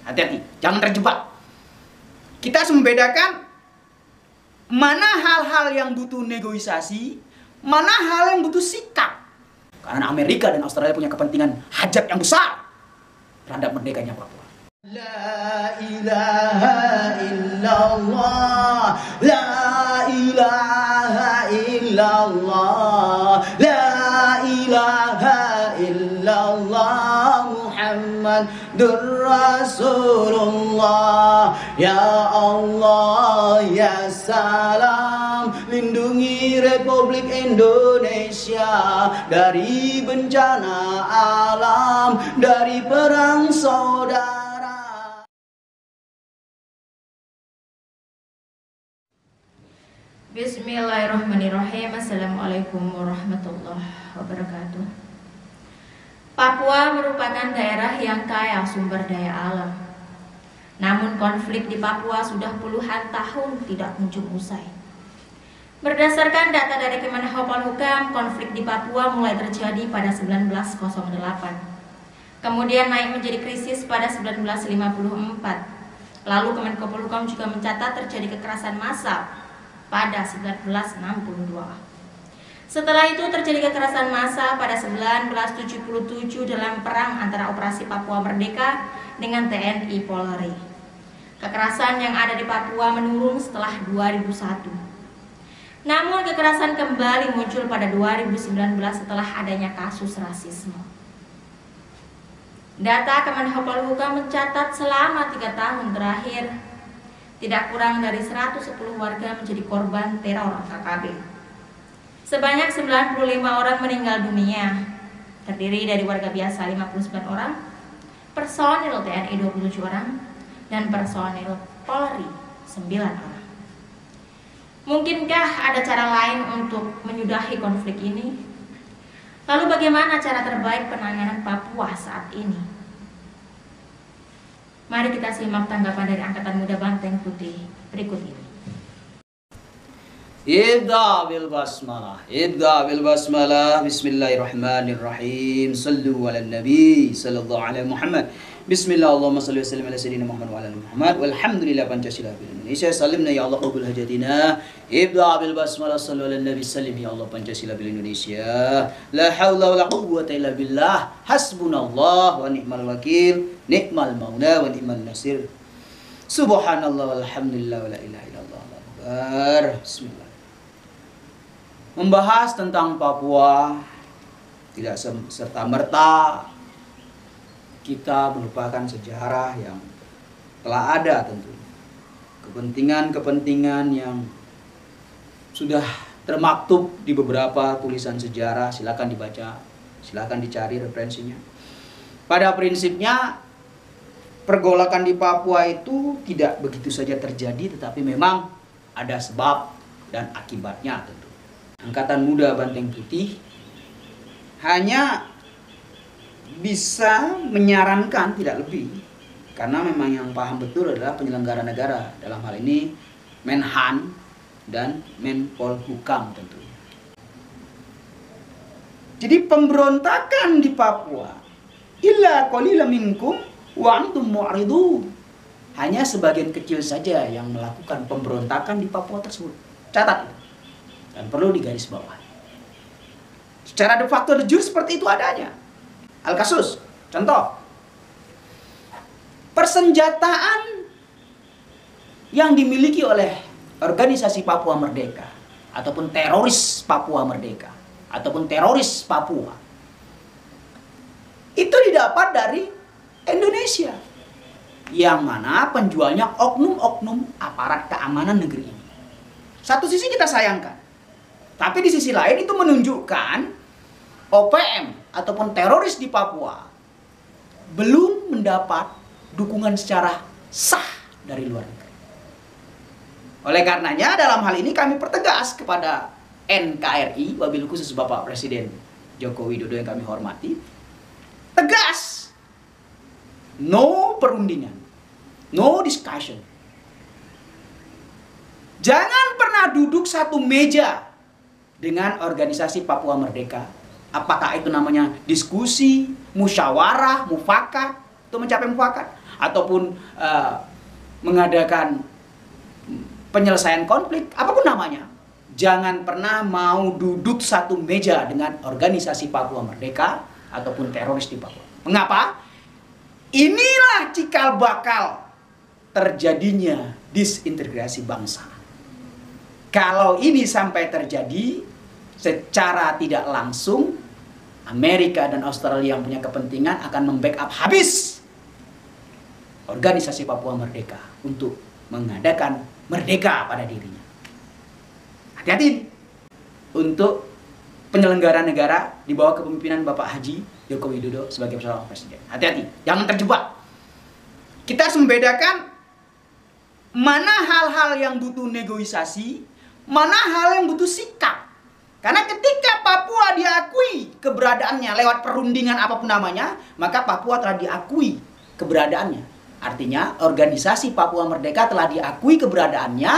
Hati-hati, jangan terjebak. Kita harus membedakan mana hal-hal yang butuh negosiasi, mana hal yang butuh sikap. Karena Amerika dan Australia punya kepentingan hajat yang besar terhadap merdekanya Papua. La ilaha illallah, la ilaha illallah, la ilaha illallah, Muhammadur Rasulullah. Ya Allah, ya salam, lindungi Republik Indonesia dari bencana alam, dari perang saudara. Bismillahirrahmanirrahim. Assalamualaikum warahmatullahi wabarakatuh. Papua merupakan daerah yang kaya sumber daya alam. Namun konflik di Papua sudah puluhan tahun tidak kunjung usai. Berdasarkan data dari Kemenko Polhukam, konflik di Papua mulai terjadi pada 1908. Kemudian naik menjadi krisis pada 1954. Lalu Kemenko Polhukam juga mencatat terjadi kekerasan massal pada 1962. Setelah itu terjadi kekerasan massal pada 1977 dalam perang antara Operasi Papua Merdeka dengan TNI Polri. Kekerasan yang ada di Papua menurun setelah 2001. Namun kekerasan kembali muncul pada 2019 setelah adanya kasus rasisme. Data Kemenko Polhukam mencatat selama 3 tahun terakhir, tidak kurang dari 110 warga menjadi korban teror KKB. Sebanyak 95 orang meninggal dunia, terdiri dari warga biasa 59 orang, personil TNI 27 orang, dan personil Polri 9 orang. Mungkinkah ada cara lain untuk menyudahi konflik ini? Lalu bagaimana cara terbaik penanganan Papua saat ini? Mari kita simak tanggapan dari Angkatan Muda Banteng Putih berikut ini. Ibda bil basmalah, bismillahirrahmanirrahim. Sallu ala nabi sallallahu alaihi Muhammad. Bismillah, Allahumma salli wa sallim ala sayyidina Muhammad wa ala Muhammad. Walhamdulillah, Pancasila bil Indonesia. Salimna ya Allah qabul hajatina. Ibda bil basmalah, sallu ala nabi sallim ya Allah, Pancasila bil Indonesia. La haula wala quwwata illa billah. Hasbunallah wa ni'mal wakil. Ni'mal maula wa ni'mal nasir. Subhanallah walhamdulillah wa la ilaha illallah. Akbar. Bismillah. Membahas tentang Papua tidak serta-merta kita melupakan sejarah yang telah ada tentu. Kepentingan-kepentingan yang sudah termaktub di beberapa tulisan sejarah, silakan dibaca, silakan dicari referensinya. Pada prinsipnya pergolakan di Papua itu tidak begitu saja terjadi, tetapi memang ada sebab dan akibatnya tentu. Angkatan Muda Banteng Putih hanya bisa menyarankan, tidak lebih, karena memang yang paham betul adalah penyelenggara negara, dalam hal ini Menhan dan Menpolhukam tentunya. Jadi pemberontakan di Papua illa qalila minkum wa antum mu'ridun, hanya sebagian kecil saja yang melakukan pemberontakan di Papua tersebut. Catat itu. Dan perlu digarisbawahi. Secara de facto de jure seperti itu adanya. Al-Kasus, contoh. Persenjataan yang dimiliki oleh organisasi Papua Merdeka ataupun teroris Papua Merdeka ataupun teroris Papua itu didapat dari Indonesia, yang mana penjualnya oknum-oknum aparat keamanan negeri ini. Satu sisi kita sayangkan, tapi di sisi lain itu menunjukkan OPM ataupun teroris di Papua belum mendapat dukungan secara sah dari luar negeri. Oleh karenanya dalam hal ini kami pertegas kepada NKRI, wabil khusus Bapak Presiden Joko Widodo yang kami hormati, tegas, no perundingan, no discussion. Jangan pernah duduk satu meja dengan organisasi Papua Merdeka. Apakah itu namanya diskusi, musyawarah, mufakat, untuk mencapai mufakat, ataupun mengadakan penyelesaian konflik, apapun namanya, jangan pernah mau duduk satu meja dengan organisasi Papua Merdeka ataupun teroris di Papua. Mengapa? Inilah cikal bakal terjadinya disintegrasi bangsa. Kalau ini sampai terjadi secara tidak langsung, Amerika dan Australia yang punya kepentingan akan membackup habis organisasi Papua Merdeka untuk mengadakan merdeka pada dirinya. Hati-hati untuk penyelenggara negara di bawah kepemimpinan Bapak Haji Joko Widodo sebagai seorang presiden. Hati-hati, jangan terjebak. Kita harus membedakan mana hal-hal yang butuh negosiasi, mana hal yang butuh sikap. Karena ketika Papua diakui keberadaannya lewat perundingan apapun namanya, maka Papua telah diakui keberadaannya. Artinya organisasi Papua Merdeka telah diakui keberadaannya,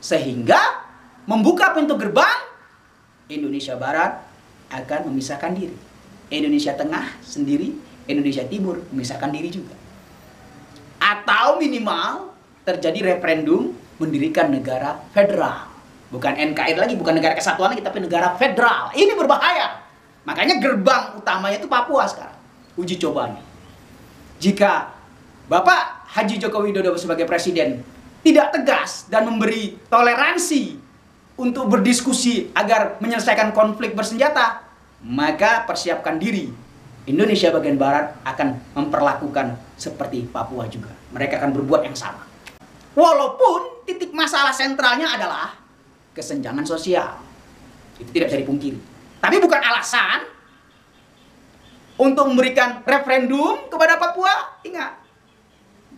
sehingga membuka pintu gerbang Indonesia Barat akan memisahkan diri. Indonesia Tengah sendiri, Indonesia Timur memisahkan diri juga. Atau minimal terjadi referendum mendirikan negara federal. Bukan NKRI lagi, bukan negara kesatuan lagi, tapi negara federal. Ini berbahaya. Makanya gerbang utamanya itu Papua sekarang. Uji cobanya. Jika Bapak Haji Joko Widodo sebagai presiden tidak tegas dan memberi toleransi untuk berdiskusi agar menyelesaikan konflik bersenjata, maka persiapkan diri. Indonesia bagian barat akan memperlakukan seperti Papua juga. Mereka akan berbuat yang sama. Walaupun titik masalah sentralnya adalah kesenjangan sosial. Itu tidak bisa dipungkiri. Tapi bukan alasan untuk memberikan referendum kepada Papua. Ingat,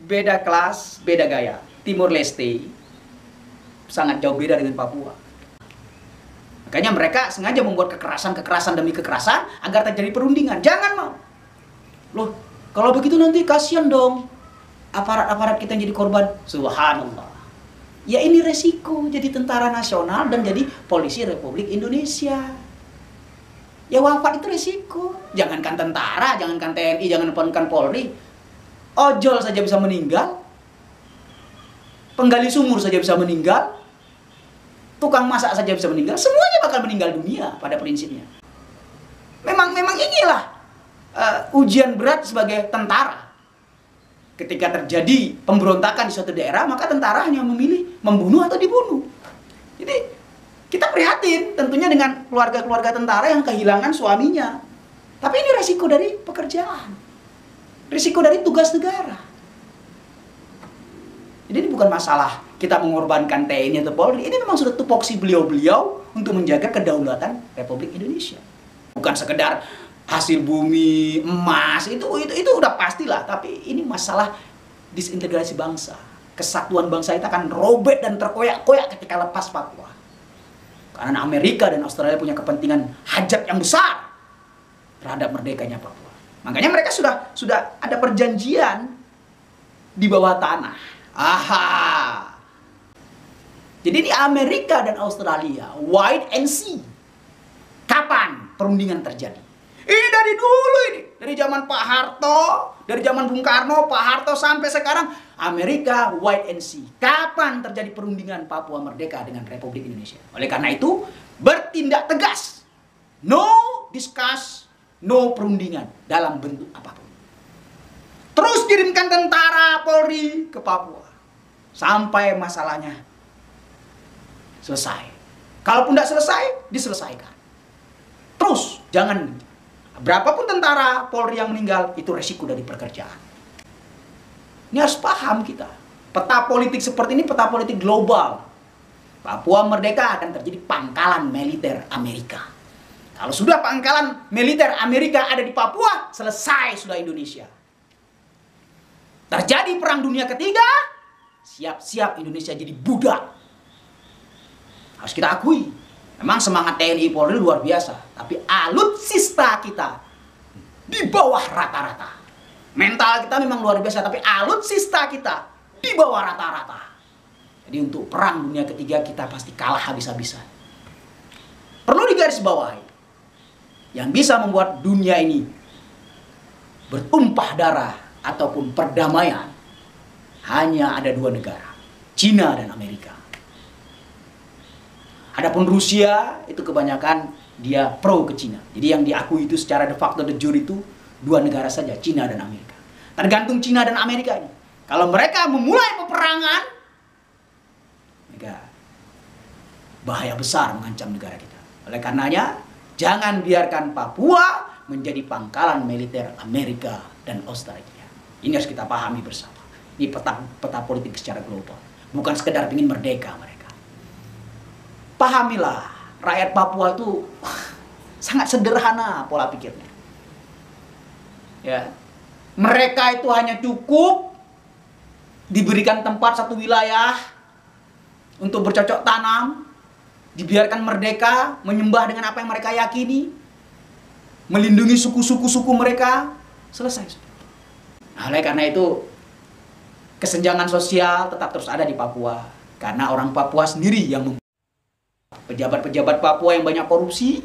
beda kelas, beda gaya. Timur Leste sangat jauh beda dengan Papua. Makanya mereka sengaja membuat kekerasan demi kekerasan agar terjadi perundingan. Jangan mau. Loh, kalau begitu nanti kasihan dong aparat-aparat kita yang jadi korban. Subhanallah. Ya ini resiko jadi tentara nasional dan jadi polisi Republik Indonesia. Ya wafat itu resiko. Jangankan tentara, jangankan TNI, jangankan Polri. Ojol saja bisa meninggal. Penggali sumur saja bisa meninggal. Tukang masak saja bisa meninggal. Semuanya bakal meninggal dunia pada prinsipnya. Memang inilah ujian berat sebagai tentara. Ketika terjadi pemberontakan di suatu daerah, maka tentara hanya memilih membunuh atau dibunuh. Jadi kita prihatin tentunya dengan keluarga-keluarga tentara yang kehilangan suaminya. Tapi ini resiko dari pekerjaan. Risiko dari tugas negara. Jadi ini bukan masalah kita mengorbankan TNI atau Polri. Ini memang sudah tupoksi beliau-beliau untuk menjaga kedaulatan Republik Indonesia. Bukan sekedar hasil bumi, emas, itu udah pastilah. Tapi ini masalah disintegrasi bangsa. Kesatuan bangsa itu akan robek dan terkoyak-koyak ketika lepas Papua. Karena Amerika dan Australia punya kepentingan hajat yang besar terhadap merdekanya Papua. Makanya mereka sudah ada perjanjian di bawah tanah. Aha. Jadi di Amerika dan Australia, wait and see. Kapan perundingan terjadi? Ini dari dulu ini. Dari zaman Pak Harto, dari zaman Bung Karno, Pak Harto sampai sekarang. Amerika, wait and see. Kapan terjadi perundingan Papua Merdeka dengan Republik Indonesia? Oleh karena itu, bertindak tegas. No discuss, no perundingan dalam bentuk apapun. Terus kirimkan tentara Polri ke Papua. Sampai masalahnya selesai. Kalaupun tidak selesai, diselesaikan. Terus, jangan. Berapapun tentara Polri yang meninggal, itu resiko dari pekerjaan. Ini harus paham kita. Peta politik seperti ini, peta politik global. Papua Merdeka akan terjadi pangkalan militer Amerika. Kalau sudah pangkalan militer Amerika ada di Papua, selesai sudah Indonesia. Terjadi Perang Dunia Ketiga, siap-siap Indonesia jadi budak. Harus kita akui. Memang semangat TNI Polri luar biasa. Tapi alutsista kita di bawah rata-rata. Mental kita memang luar biasa. Tapi alutsista kita di bawah rata-rata. Jadi untuk Perang Dunia Ketiga kita pasti kalah habis-habisan. Perlu digarisbawahi. Yang bisa membuat dunia ini bertumpah darah ataupun perdamaian hanya ada dua negara, Cina dan Amerika. Adapun Rusia itu kebanyakan dia pro ke Cina. Jadi yang diakui itu secara de facto de jure itu dua negara saja, Cina dan Amerika. Tergantung Cina dan Amerika ini. Kalau mereka memulai peperangan, mereka bahaya besar mengancam negara kita. Oleh karenanya, jangan biarkan Papua menjadi pangkalan militer Amerika dan Australia. Ini harus kita pahami bersama. Ini peta politik secara global. Bukan sekedar ingin merdeka mereka. Pahamilah, rakyat Papua itu sangat sederhana pola pikirnya. Ya, mereka itu hanya cukup diberikan tempat satu wilayah untuk bercocok tanam, dibiarkan merdeka, menyembah dengan apa yang mereka yakini, melindungi suku-suku mereka, selesai. Nah, oleh karena itu, kesenjangan sosial tetap terus ada di Papua. Karena orang Papua sendiri yang pejabat-pejabat Papua yang banyak korupsi,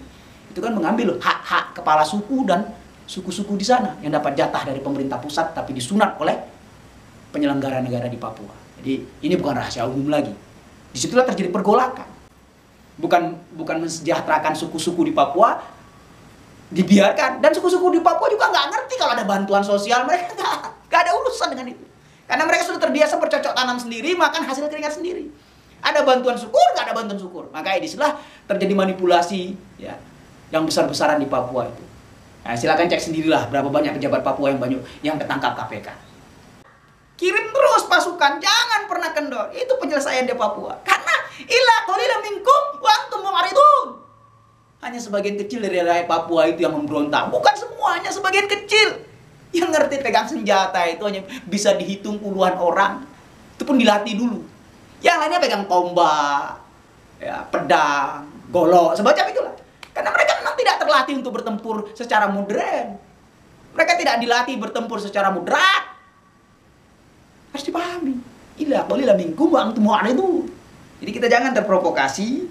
itu kan mengambil hak-hak kepala suku dan suku-suku di sana yang dapat jatah dari pemerintah pusat tapi disunat oleh penyelenggara negara di Papua. Jadi ini bukan rahasia umum lagi. Disitulah terjadi pergolakan. Bukan mensejahterakan suku-suku di Papua, dibiarkan. Dan suku-suku di Papua juga nggak ngerti kalau ada bantuan sosial. Mereka nggak ada urusan dengan itu. Karena mereka sudah terbiasa bercocok tanam sendiri, makan hasil keringat sendiri. Ada bantuan syukur, nggak ada bantuan syukur. Makanya disitulah terjadi manipulasi ya, yang besar-besaran di Papua itu. Nah, silakan cek sendirilah berapa banyak pejabat Papua yang ketangkap KPK. Kirim terus pasukan, jangan pernah kendor. Itu penyelesaian di Papua. Karena illa qalilan minkum wa antum mu'ridun. Hanya sebagian kecil dari rakyat Papua itu yang memberontak. Bukan semuanya, sebagian kecil. Yang ngerti pegang senjata itu hanya bisa dihitung puluhan orang. Itu pun dilatih dulu. Yang lainnya pegang tombak, ya, pedang, golok, semacam itulah. Karena mereka memang tidak terlatih untuk bertempur secara modern. Mereka tidak dilatih bertempur secara moderat. Harus dipahami. Illa qalilan minkum wa antum mu'ridun. Jadi kita jangan terprovokasi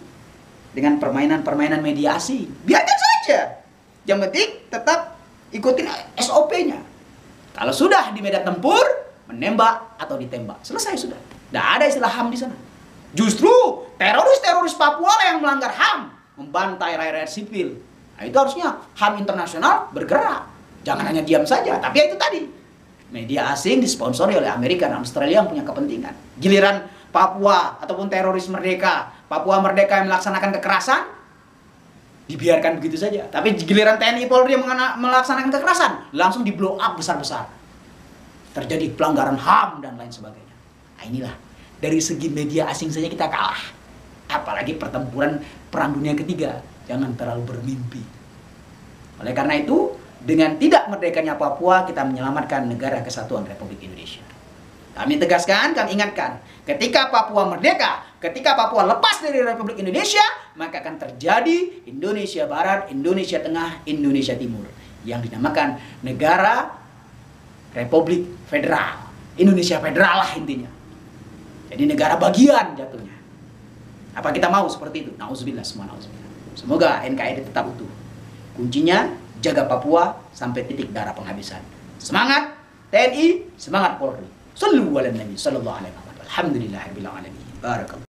dengan permainan-permainan mediasi. Biarkan saja. Yang penting tetap ikutin SOP-nya. Kalau sudah di medan tempur, menembak atau ditembak. Selesai sudah. Tidak ada istilah HAM di sana. Justru teroris-teroris Papua yang melanggar HAM, membantai rakyat sipil. Nah, itu harusnya HAM internasional bergerak. Jangan hanya diam saja. Tapi ya itu tadi. Media asing disponsori oleh Amerika dan Australia yang punya kepentingan. Giliran Papua ataupun teroris merdeka, Papua merdeka yang melaksanakan kekerasan, dibiarkan begitu saja. Tapi giliran TNI Polri yang melaksanakan kekerasan, langsung di blow up besar-besar. Terjadi pelanggaran HAM dan lain sebagainya. Nah, inilah, dari segi media asing saja kita kalah. Apalagi pertempuran Perang Dunia Ketiga. Jangan terlalu bermimpi. Oleh karena itu, dengan tidak merdekanya Papua, kita menyelamatkan negara kesatuan Republik Indonesia. Kami tegaskan, kami ingatkan, ketika Papua merdeka, ketika Papua lepas dari Republik Indonesia, maka akan terjadi Indonesia Barat, Indonesia Tengah, Indonesia Timur, yang dinamakan negara Republik Federal. Indonesia Federal lah intinya. Jadi negara bagian jatuhnya. Apa kita mau seperti itu? Nauzubillah, semua nauzubillah. Semoga NKRI tetap utuh. Kuncinya jaga Papua sampai titik darah penghabisan. Semangat TNI, semangat Polri. Sallu ala Nabi sallallahu alaihi wasallam. Alhamdulillahirabbil alamin. Barakallahu.